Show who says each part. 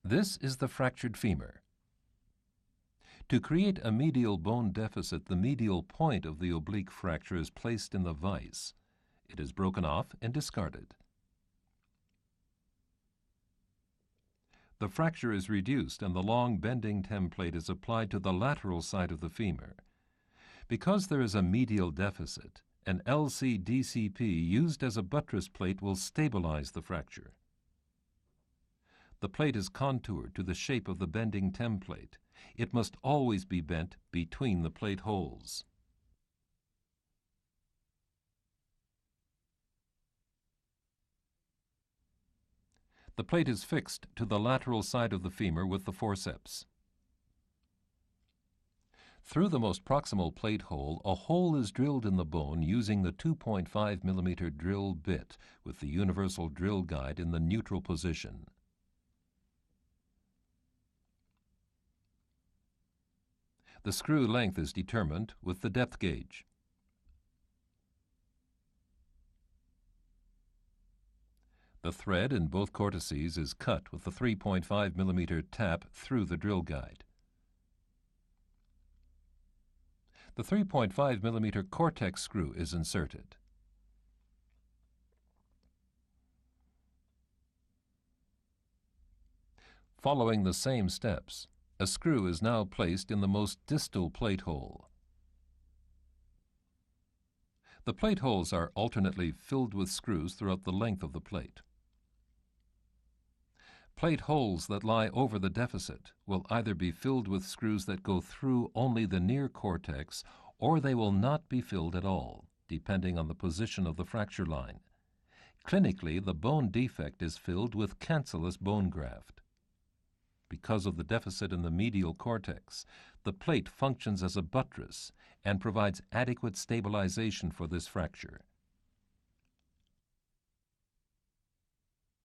Speaker 1: This is the fractured femur. To create a medial bone deficit, the medial point of the oblique fracture is placed in the vise. It is broken off and discarded. The fracture is reduced and the long bending template is applied to the lateral side of the femur. Because there is a medial deficit, an LC-DCP used as a buttress plate will stabilize the fracture. The plate is contoured to the shape of the bending template. It must always be bent between the plate holes. The plate is fixed to the lateral side of the femur with the forceps. Through the most proximal plate hole, a hole is drilled in the bone using the 2.5 mm drill bit with the universal drill guide in the neutral position. The screw length is determined with the depth gauge. The thread in both cortices is cut with the 3.5 mm tap through the drill guide. The 3.5 mm Cortex screw is inserted. Following the same steps, a screw is now placed in the most distal plate hole. The plate holes are alternately filled with screws throughout the length of the plate. Plate holes that lie over the deficit will either be filled with screws that go through only the near cortex, or they will not be filled at all, depending on the position of the fracture line. Clinically, the bone defect is filled with cancellous bone graft. Because of the deficit in the medial cortex, the plate functions as a buttress and provides adequate stabilization for this fracture.